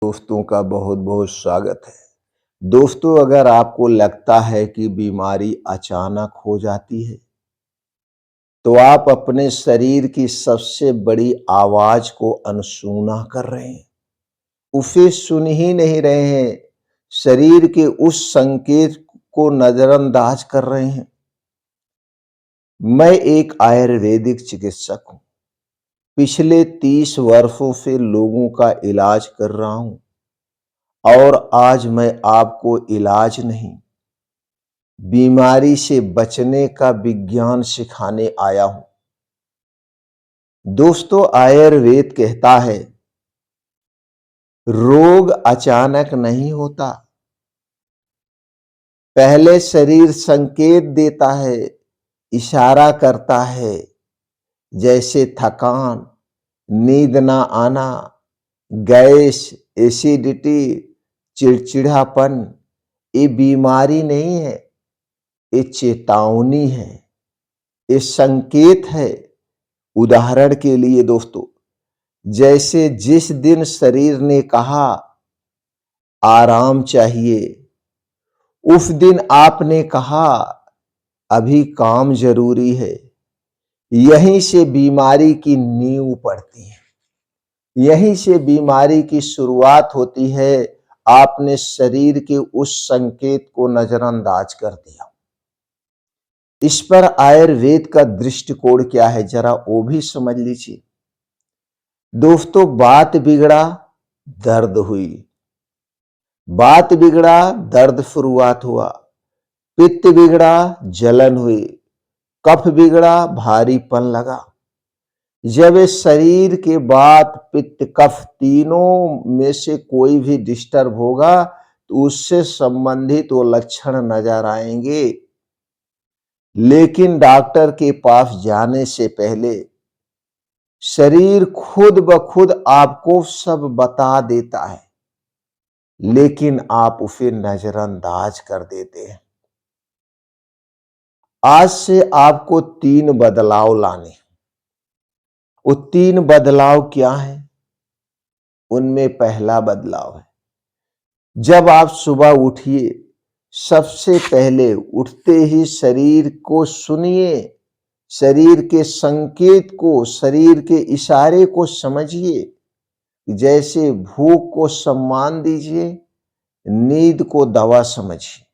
दोस्तों का बहुत बहुत स्वागत है। दोस्तों, अगर आपको लगता है कि बीमारी अचानक हो जाती है तो आप अपने शरीर की सबसे बड़ी आवाज को अनसुना कर रहे हैं, उसे सुन ही नहीं रहे हैं, शरीर के उस संकेत को नजरअंदाज कर रहे हैं। मैं एक आयुर्वेदिक चिकित्सक हूं। पिछले 30 वर्षों से लोगों का इलाज कर रहा हूं और आज मैं आपको इलाज नहीं, बीमारी से बचने का विज्ञान सिखाने आया हूं। दोस्तों, आयुर्वेद कहता है रोग अचानक नहीं होता, पहले शरीर संकेत देता है, इशारा करता है, जैसे थकान, नींद ना आना, गैस, एसिडिटी, चिड़चिड़ापन। ये बीमारी नहीं है, ये चेतावनी है, ये संकेत है। उदाहरण के लिए दोस्तों, जैसे जिस दिन शरीर ने कहा आराम चाहिए, उस दिन आपने कहा अभी काम जरूरी है। यहीं से बीमारी की नींव पड़ती है, यहीं से बीमारी की शुरुआत होती है। आपने शरीर के उस संकेत को नजरअंदाज कर दिया। इस पर आयुर्वेद का दृष्टिकोण क्या है, जरा वो भी समझ लीजिए। दोस्तों, बात बिगड़ा, दर्द हुई, बात बिगड़ा, दर्द शुरुआत हुआ, पित्त बिगड़ा, जलन हुई, कफ बिगड़ा, भारीपन लगा। जब इस शरीर के बात, पित्त, कफ तीनों में से कोई भी डिस्टर्ब होगा तो उससे संबंधित वो लक्षण नजर आएंगे। लेकिन डॉक्टर के पास जाने से पहले शरीर खुद ब खुद आपको सब बता देता है, लेकिन आप उसे नजरअंदाज कर देते हैं। आज से आपको 3 बदलाव लाने। वो 3 बदलाव क्या है? उनमें पहला बदलाव है, जब आप सुबह उठिए, सबसे पहले उठते ही शरीर को सुनिए, शरीर के संकेत को, शरीर के इशारे को समझिए। जैसे भूख को सम्मान दीजिए, नींद को दवा समझिए।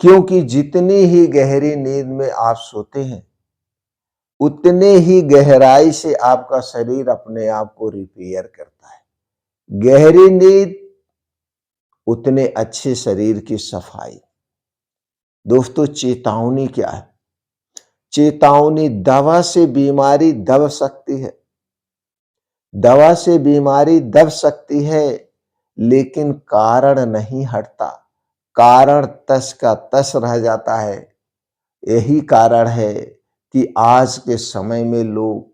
क्योंकि जितनी ही गहरी नींद में आप सोते हैं, उतने ही गहराई से आपका शरीर अपने आप को रिपेयर करता है। गहरी नींद, उतने अच्छे शरीर की सफाई। दोस्तों, चेतावनी क्या है? चेतावनी, दवा से बीमारी दब सकती है, दवा से बीमारी दब सकती है, लेकिन कारण नहीं हटता, कारण तस का तस रह जाता है। यही कारण है कि आज के समय में लोग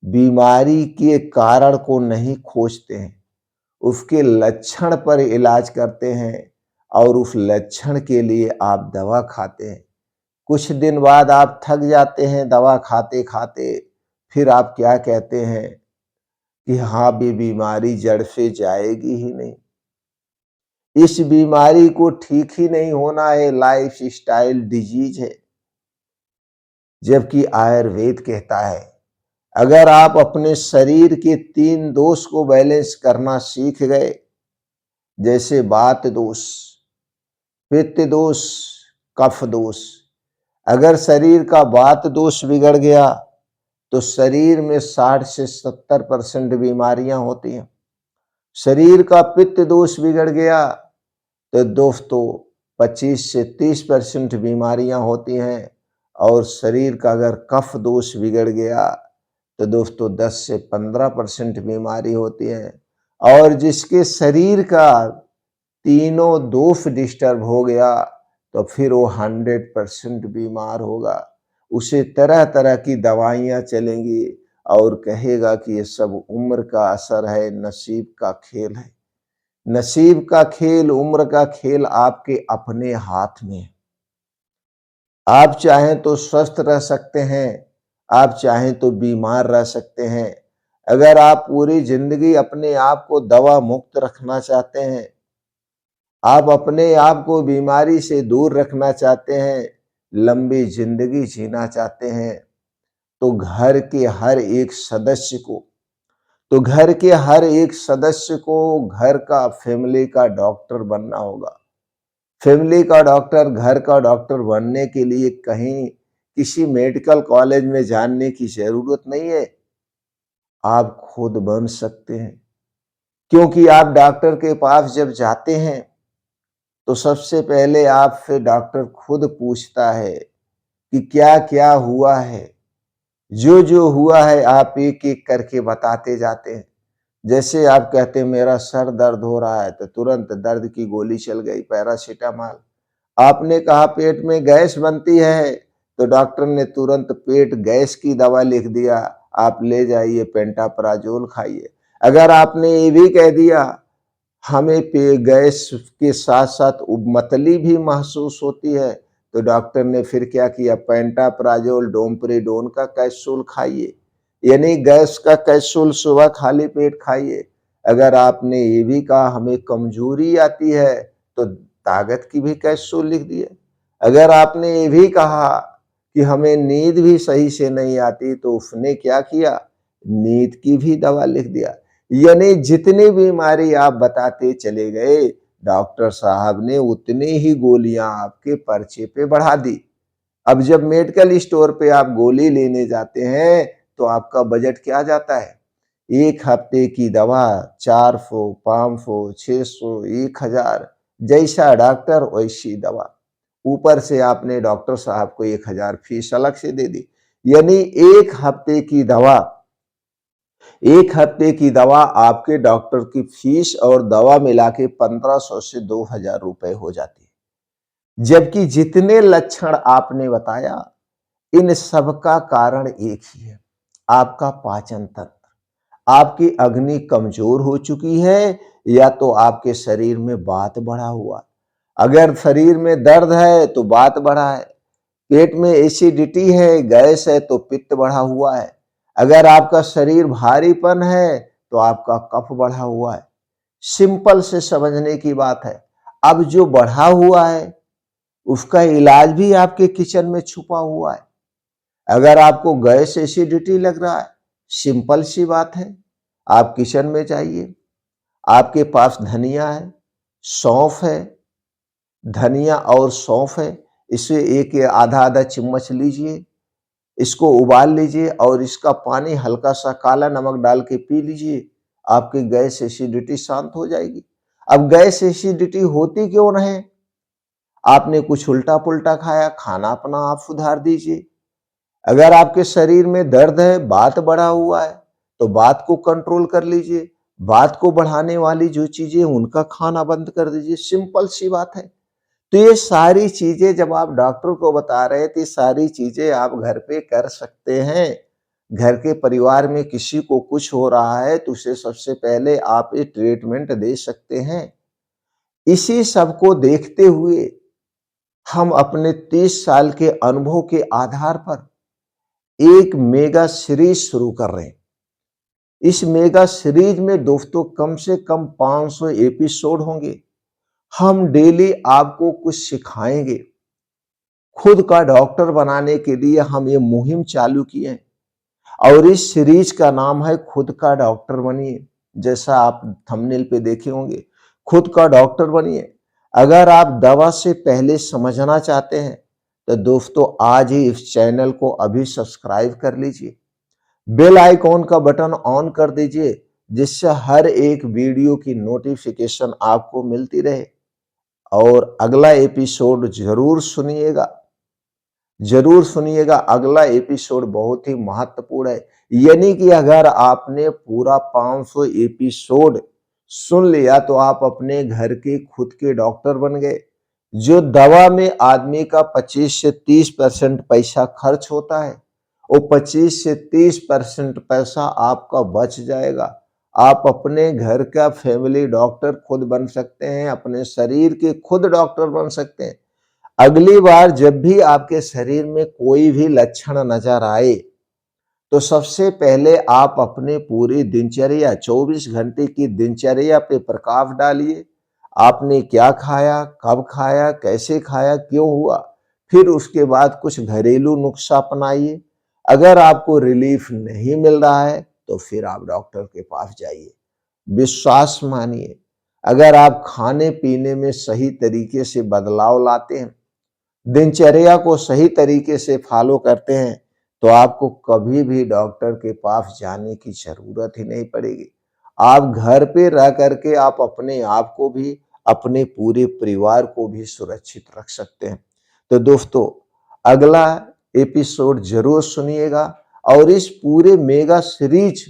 बीमारी के कारण को नहीं खोजते हैं, उसके लक्षण पर इलाज करते हैं और उस लक्षण के लिए आप दवा खाते हैं। कुछ दिन बाद आप थक जाते हैं दवा खाते खाते, फिर आप क्या कहते हैं कि हाँ, भी बीमारी जड़ से जाएगी ही नहीं, इस बीमारी को ठीक ही नहीं होना है, लाइफ स्टाइल डिजीज है। जबकि आयुर्वेद कहता है अगर आप अपने शरीर के 3 दोष को बैलेंस करना सीख गए, जैसे वात दोष, पित्त दोष, कफ दोष। अगर शरीर का वात दोष बिगड़ गया तो शरीर में 60 से 70% बीमारियां होती हैं। शरीर का पित्त दोष बिगड़ गया तो दोस्तों 25 से 30% बीमारियां होती हैं। और शरीर का अगर कफ दोष बिगड़ गया तो दोस्तों 10 से 15% बीमारी होती है। और जिसके शरीर का तीनों दोष डिस्टर्ब हो गया तो फिर वो 100% बीमार होगा। उसे तरह तरह की दवाइयां चलेंगी और कहेगा कि ये सब उम्र का असर है, नसीब का खेल है। नसीब का खेल, उम्र का खेल आपके अपने हाथ में है। आप चाहें तो स्वस्थ रह सकते हैं, आप चाहें तो बीमार रह सकते हैं। अगर आप पूरी जिंदगी अपने आप को दवा मुक्त रखना चाहते हैं, आप अपने आप को बीमारी से दूर रखना चाहते हैं, लंबी जिंदगी जीना चाहते हैं, तो घर के हर एक सदस्य को घर का फैमिली का डॉक्टर बनना होगा। फैमिली का डॉक्टर, घर का डॉक्टर बनने के लिए कहीं किसी मेडिकल कॉलेज में जानने की जरूरत नहीं है। आप खुद बन सकते हैं, क्योंकि आप डॉक्टर के पास जब जाते हैं तो सबसे पहले आपसे डॉक्टर खुद पूछता है कि क्या क्या हुआ है। जो जो हुआ है आप एक एक करके बताते जाते हैं। जैसे आप कहते हैं मेरा सर दर्द हो रहा है, तो तुरंत दर्द की गोली चल गई, पैरासीटामॉल। आपने कहा पेट में गैस बनती है, तो डॉक्टर ने तुरंत पेट गैस की दवा लिख दिया, आप ले जाइए पेंटाप्राजोल खाइए। अगर आपने ये भी कह दिया हमें पे गैस के साथ साथ उबमतली भी महसूस होती है, तो डॉक्टर ने फिर क्या किया, पेंटाप्राजोल डोमपेरिडोन का कैप्सूल खाइए, यानी गैस का कैप्सूल सुबह खाली पेट खाइए। अगर आपने ये भी कहा हमें कमजोरी आती है, तो ताकत की भी कैप्सूल लिख दिए। अगर आपने ये भी कहा कि हमें नींद भी सही से नहीं आती, तो उसने क्या किया, नींद की भी दवा लिख दिया। यानी जितनी बीमारी आप बताते चले गए, डॉक्टर साहब ने उतनी ही गोलियां आपके पर्चे पे बढ़ा दी। अब जब मेडिकल स्टोर पे आप गोली लेने जाते हैं, तो आपका बजट क्या जाता है, 1 हफ्ते की दवा 400, 500, 600, 1000, जैसा डॉक्टर वैसी दवा। ऊपर से आपने डॉक्टर साहब को 1000 फीस अलग से दे दी। यानी 1 हफ्ते की दवा आपके डॉक्टर की फीस और दवा मिला के 1500 से 2000 रुपए हो जाती है। जबकि जितने लक्षण आपने बताया, इन सब का कारण एक ही है, आपका पाचन तंत्र। आपकी अग्नि कमजोर हो चुकी है, या तो आपके शरीर में वात बढ़ा हुआ। अगर शरीर में दर्द है तो वात बढ़ा है, पेट में एसिडिटी है, गैस है, तो पित्त बढ़ा हुआ है। अगर आपका शरीर भारीपन है तो आपका कफ बढ़ा हुआ है। सिंपल से समझने की बात है। अब जो बढ़ा हुआ है उसका इलाज भी आपके किचन में छुपा हुआ है। अगर आपको गैस एसिडिटी लग रहा है, सिंपल सी बात है, आप किचन में जाइए, आपके पास धनिया है, सौंफ है, धनिया और सौंफ है, इसे एक आधा आधा चम्मच लीजिए, इसको उबाल लीजिए और इसका पानी हल्का सा काला नमक डाल के पी लीजिए, आपकी गैस एसिडिटी शांत हो जाएगी। अब गैस एसिडिटी होती क्यों नहीं, आपने कुछ उल्टा पुल्टा खाया, खाना अपना आप सुधार दीजिए। अगर आपके शरीर में दर्द है, वात बढ़ा हुआ है, तो वात को कंट्रोल कर लीजिए। वात को बढ़ाने वाली जो चीजें उनका खाना बंद कर दीजिए, सिंपल सी बात है। तो ये सारी चीजें जब आप डॉक्टर को बता रहे थे, सारी चीजें आप घर पे कर सकते हैं। घर के परिवार में किसी को कुछ हो रहा है तो उसे सबसे पहले आप ये ट्रीटमेंट दे सकते हैं। इसी सब को देखते हुए हम अपने 30 साल के अनुभव के आधार पर एक मेगा सीरीज शुरू कर रहे हैं। इस मेगा सीरीज में दोस्तों कम से कम 500 एपिसोड होंगे। हम डेली आपको कुछ सिखाएंगे। खुद का डॉक्टर बनाने के लिए हम ये मुहिम चालू किए हैं और इस सीरीज का नाम है खुद का डॉक्टर बनिए। जैसा आप थंबनेल पे देखे होंगे, खुद का डॉक्टर बनिए। अगर आप दवा से पहले समझना चाहते हैं तो दोस्तों आज ही इस चैनल को अभी सब्सक्राइब कर लीजिए, बेल आइकॉन का बटन ऑन कर दीजिए, जिससे हर एक वीडियो की नोटिफिकेशन आपको मिलती रहे। और अगला एपिसोड जरूर सुनिएगा। अगला एपिसोड बहुत ही महत्वपूर्ण है। यानी कि अगर आपने पूरा 500 एपिसोड सुन लिया तो आप अपने घर के खुद के डॉक्टर बन गए। जो दवा में आदमी का 25 से 30% पैसा खर्च होता है, वो 25 से 30% पैसा आपका बच जाएगा। आप अपने घर का फैमिली डॉक्टर खुद बन सकते हैं, अपने शरीर के खुद डॉक्टर बन सकते हैं। अगली बार जब भी आपके शरीर में कोई भी लक्षण नजर आए तो सबसे पहले आप अपने पूरी दिनचर्या 24 घंटे की दिनचर्या पे प्रकाश डालिए। आपने क्या खाया, कब खाया, कैसे खाया, क्यों हुआ? फिर उसके बाद कुछ घरेलू नुस्खा अपनाइए। अगर आपको रिलीफ नहीं मिल रहा है, तो फिर आप डॉक्टर के पास जाइए। विश्वास मानिए, अगर आप खाने-पीने में सही तरीके से बदलाव लाते हैं, दिनचर्या को सही तरीके से फॉलो करते हैं, तो आपको कभी भी डॉक्टर के पास जाने की ज़रूरत ही नहीं पड़ेगी। आप घर पे रह कर के आप अपने आप को भी, अपने पूरे परिवार को भी सुरक्षित रख सकते हैं। तो दोस्तों, अगला एपिसोड ज़रूर सुनिएगा और इस पूरे मेगा सीरीज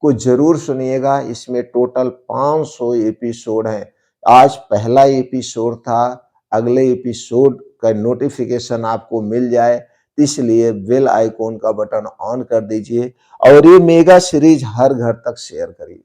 को ज़रूर सुनिएगा। इसमें टोटल 500 एपिसोड हैं। आज पहला एपिसोड था, अगले एपिसोड का नोटिफिकेशन आपको मिल जाए, इसलिए बेल आइकॉन का बटन ऑन कर दीजिए और ये मेगा सीरीज हर घर तक शेयर करिए।